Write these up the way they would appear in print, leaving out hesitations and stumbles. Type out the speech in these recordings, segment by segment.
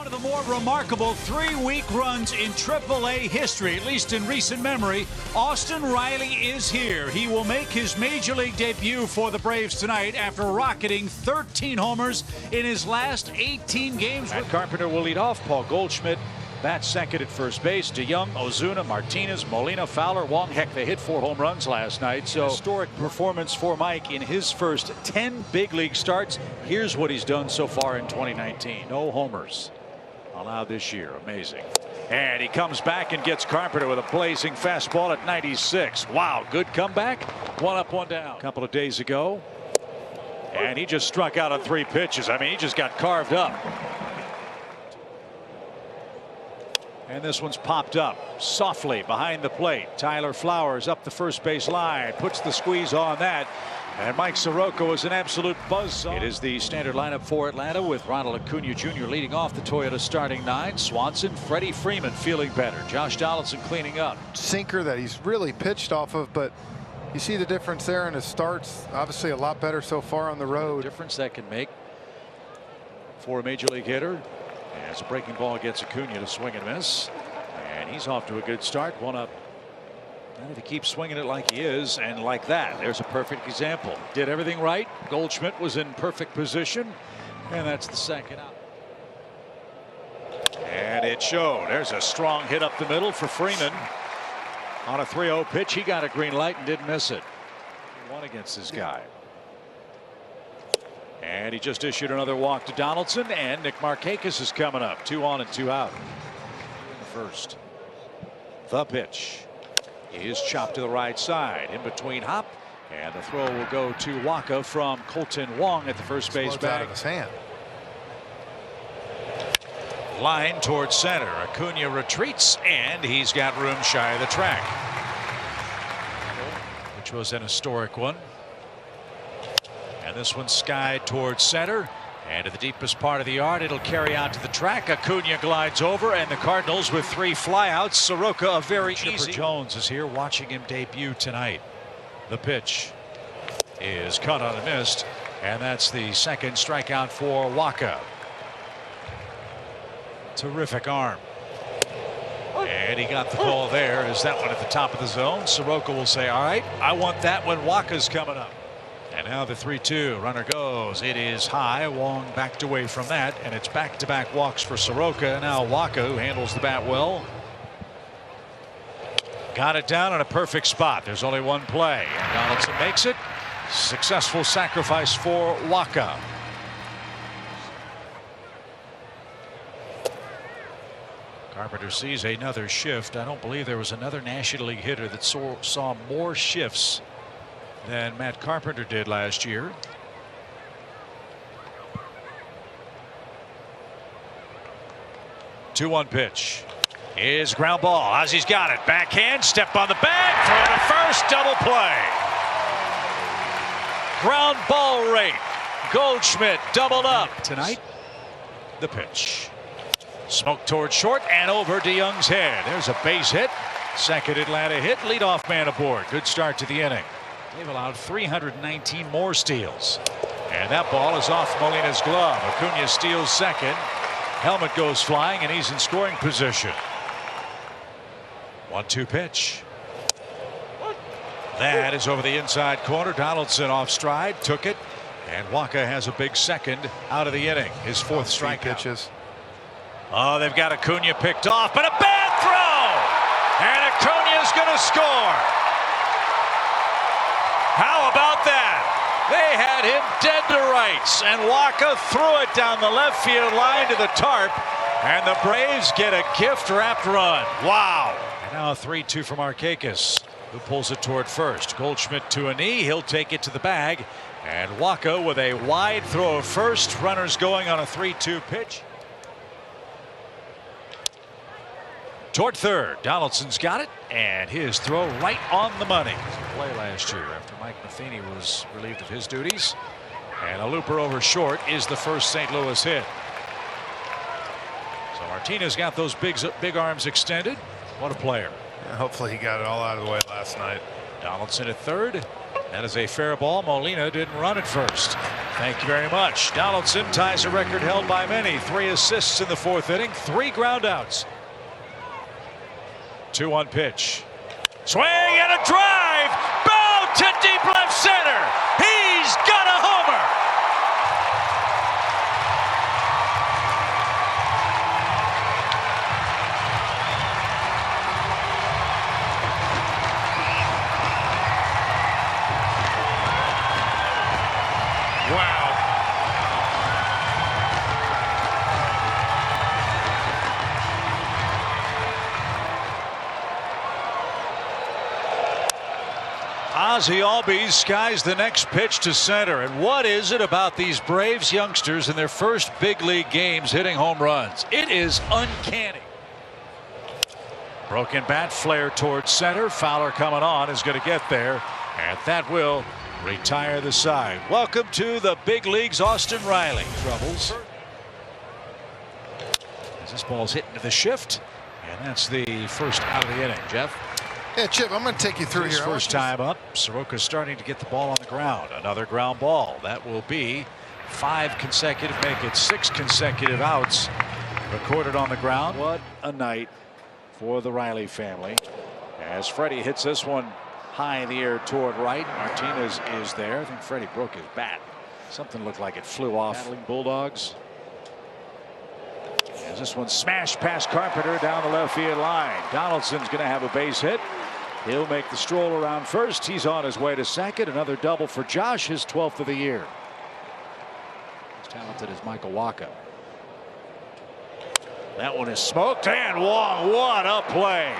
One of the more remarkable 3-week runs in AAA history, at least in recent memory. Austin Riley is here. He will make his major league debut for the Braves tonight after rocketing 13 homers in his last 18 games. Matt Carpenter will lead off. Paul Goldschmidt bats second at first base. DeYoung, Ozuna, Martinez, Molina, Fowler, Wong. Heck, they hit 4 home runs last night. So historic performance for Mike in his first 10 big league starts. Here's what he's done so far in 2019. No homers allowed this year. Amazing. And he comes back and gets Carpenter with a blazing fastball at 96. Wow, good comeback. 1 up, 1 down. A couple of days ago. And he just struck out on 3 pitches. I mean, he just got carved up. And this one's popped up softly behind the plate. Tyler Flowers up the first base line, puts the squeeze on that. And Mike Soroka was an absolute buzzsaw. It is the standard lineup for Atlanta with Ronald Acuna Jr. leading off the Toyota starting 9. Swanson, Freddie Freeman feeling better. Josh Donaldson cleaning up. Sinker that he's really pitched off of, but you see the difference there in his starts. Obviously a lot better so far on the road. Difference that can make for a major league hitter. As a breaking ball gets Acuna to swing and miss. And he's off to a good start. 1 up. And if he keeps swinging it like he is, and like that, there's a perfect example. Did everything right. Goldschmidt was in perfect position. And that's the second out. And it showed. There's a strong hit up the middle for Freeman. On a 3-0 pitch, he got a green light and didn't miss it. 1 against this guy. And he just issued another walk to Donaldson, and Nick Markakis is coming up. 2 on and 2 out. In the first. The pitch is chopped to the right side. In between hop. And the throw will go to Waka from Colton Wong at the first base bag. Out of his hand. Line towards center. Acuna retreats, and he's got room shy of the track. Which was an historic one. And this one skied towards center. And to the deepest part of the yard, it'll carry out to the track. Acuna glides over, and the Cardinals with 3 flyouts. Soroka a very easy. Jones is here watching him debut tonight. The pitch is cut on and missed, and that's the second strikeout for Waka. Terrific arm. And he got the ball there. Is that one at the top of the zone? Soroka will say, all right, I want that when Waka's coming up. And now the 3-2 runner goes. It is high. Wong backed away from that, and it's back-to-back walks for Soroka. Now Waka, who handles the bat well, got it down in a perfect spot. There's only 1 play, and Donaldson makes it. Successful sacrifice for Waka. Carpenter sees another shift. I don't believe there was another National League hitter that saw more shifts than Matt Carpenter did last year. Two-one pitch is ground ball. Ozzy's got it. Backhand, step on the bag, throw to first, double play. Ground ball rate. Goldschmidt doubled up tonight. The pitch. Smoke towards short and over DeYoung's head. There's a base hit. Second Atlanta hit. Leadoff man aboard. Good start to the inning. They've allowed 319 more steals. And that ball is off Molina's glove. Acuna steals second. Helmet goes flying, and he's in scoring position. 1-2 pitch. That is over the inside corner. Donaldson off stride, took it, and Waka has a big second out of the inning. His 4th strikeout. Pitches. Oh, they've got Acuna picked off, but a bad throw! And Acuna's going to score. How about that? They had him dead to rights, and Waka threw it down the left field line to the tarp, and the Braves get a gift-wrapped run. Wow. And now a 3-2 from Markakis, who pulls it toward first. Goldschmidt to a knee. He'll take it to the bag, and Waka with a wide throw of first. Runners going on a 3-2 pitch. Toward third. Donaldson's got it, and his throw right on the money. Play last year after Mike Matheny was relieved of his duties. And a looper over short is the first St. Louis hit. So Martinez got those big arms extended. What a player. Yeah, hopefully he got it all out of the way last night. Donaldson at third. That is a fair ball. Molina didn't run at first. Thank you very much. Donaldson ties a record held by many. 3 assists in the 4th inning, 3 groundouts. 2-1 pitch. Swing and a drive. Bow to deep left center. He's got a homer. Wow. Ozzie Albies skies the next pitch to center. And what is it about these Braves youngsters in their first big league games hitting home runs? It is uncanny. Broken bat, flare towards center. Fowler coming on is going to get there, and that will retire the side. Welcome to the big leagues, Austin Riley. Troubles. As this ball's hit into the shift, and that's the first out of the inning. Jeff? Yeah, Chip, I'm going to take you through here. First time up. Soroka's starting to get the ball on the ground. Another ground ball. That will be 5 consecutive, make it 6 consecutive outs recorded on the ground. What a night for the Riley family. As Freddie hits this one high in the air toward right. Martinez is there. I think Freddie broke his bat. Something looked like it flew off. Battling Bulldogs. As this one smashed past Carpenter down the left field line. Donaldson's going to have a base hit. He'll make the stroll around first. He's on his way to second. Another double for Josh, his 12th of the year. As talented as Michael Wacha. That one is smoked, and Wong, what a play.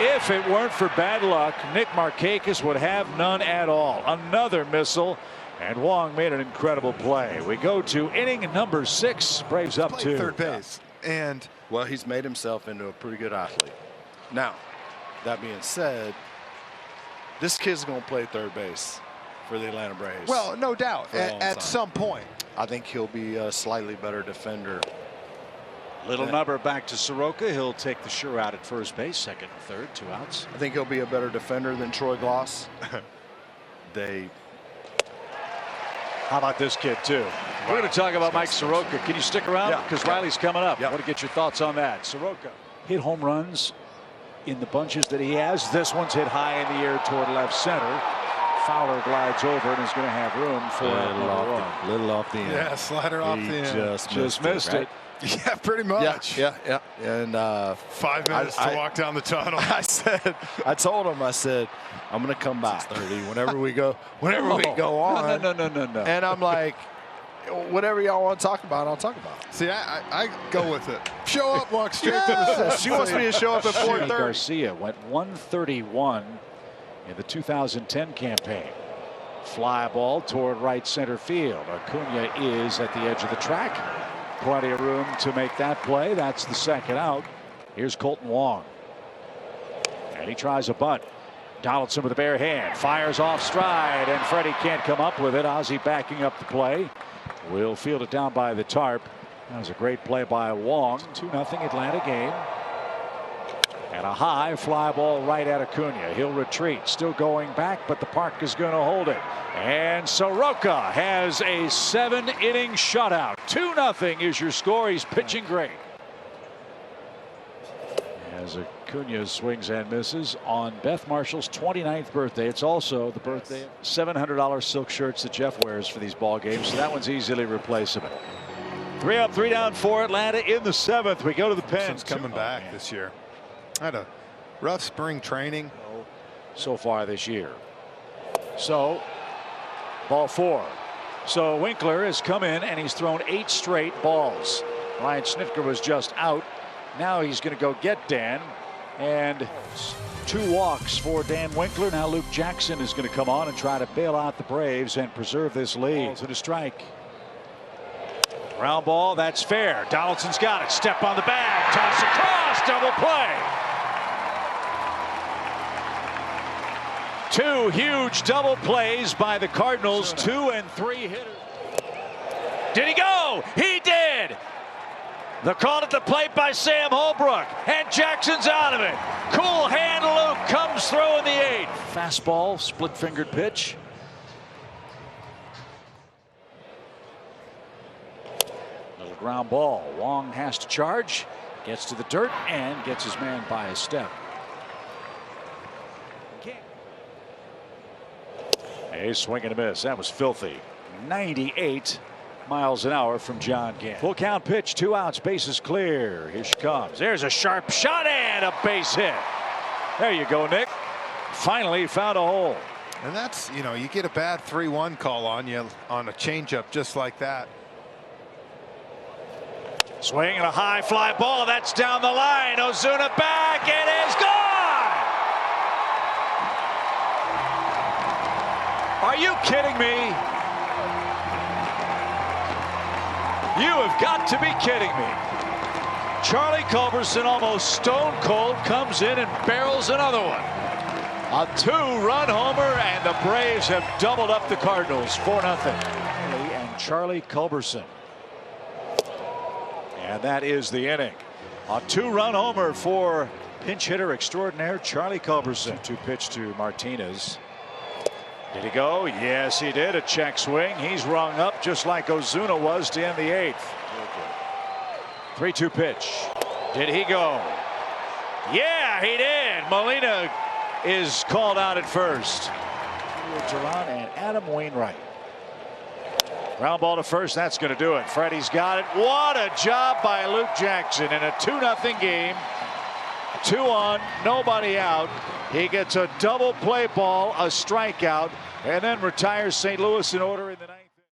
If it weren't for bad luck, Nick Markakis would have none at all. Another missile, and Wong made an incredible play. We go to inning number 6. Braves up 2. Third base. And well, he's made himself into a pretty good athlete. Now, that being said, this kid's going to play third base for the Atlanta Braves. well, no doubt, at some point. I think he'll be a slightly better defender. Little number back to Soroka. He'll take the sure out at first base. Second and third, 2 outs. I think he'll be a better defender than Troy Gloss. How about this kid, too? We're going to talk about Mike Soroka. Can you stick around? Yeah. Because Riley's coming up. Yeah. I want to get your thoughts on that. Soroka hit home runs in the bunches that he has. This one's hit high in the air toward left center. Fowler glides over and is going to have room for a little off the end. Yeah, slider off the end. Just missed it. Yeah, pretty much. Yeah. And 5 minutes to walk down the tunnel. I told him, I said, I'm going to come back 30 whenever we go on. No. And I'm like, whatever y'all want to talk about, I'll talk about. See, I go with it. Show up, walk straight to the She wants me to show up at 4:30. Garcia went 131 in the 2010 campaign. Fly ball toward right center field. Acuna is at the edge of the track. Plenty of room to make that play. That's the second out. Here's Colton Wong. And he tries a bunt. Donaldson with a bare hand. Fires off stride, and Freddie can't come up with it. Ozzie backing up the play. Will field it down by the tarp. That was a great play by Wong. 2-0 Atlanta game. And a high fly ball right at Acuna. He'll retreat. Still going back, but the park is going to hold it. And Soroka has a 7-inning shutout. 2-0 is your score. He's pitching great. As Acuna swings and misses on Beth Marshall's 29th birthday. It's also the birthday of $700 silk shirts that Jeff wears for these ball games. So that one's easily replaceable. 3 up, 3 down for Atlanta in the 7th. We go to the pen. Coming back this year. Had a rough spring training so far this year. So ball 4. So Winkler has come in and he's thrown 8 straight balls. Ryan Snitker was just out. Now he's going to go get Dan, and 2 walks for Dan Winkler. Now Luke Jackson is going to come on and try to bail out the Braves and preserve this lead. To the strike. Ground ball, that's fair. Donaldson's got it. Step on the bag, toss across, double play. 2 huge double plays by the Cardinals. 2 and 3 hitters. Did he go? He did. The call at the plate by Sam Holbrook, and Jackson's out of it. Cool hand Luke comes through in the 8th. Fastball, split-fingered pitch. ground ball. Wong has to charge, gets to the dirt, and gets his man by a step. A swing and a miss. That was filthy. 98 miles an hour from John Gant. Full count pitch, 2 outs, bases clear. Here she comes. There's a sharp shot and a base hit. There you go, Nick. Finally found a hole. And that's, you know, you get a bad 3-1 call on you on a changeup just like that. Swing and a high fly ball. That's down the line. Ozuna back. It is gone. Are you kidding me? You have got to be kidding me. Charlie Culberson, almost stone cold, comes in and barrels another one. A 2-run homer, and the Braves have doubled up the Cardinals 4-0. And Charlie Culberson. And that is the inning. A 2-run homer for pinch hitter extraordinaire Charlie Culberson. 2 pitch to Martinez. Did he go? Yes, he did. A check swing. He's rung up just like Ozuna was to end the 8th. 3-2 pitch. Did he go? Yeah, he did. Molina is called out at first. Duran and Adam Wainwright. Ground ball to first. That's going to do it. Freddie's got it. What a job by Luke Jackson in a 2-0 game. 2 on, nobody out. He gets a double play ball, a strikeout, and then retires St. Louis in order in the 9th.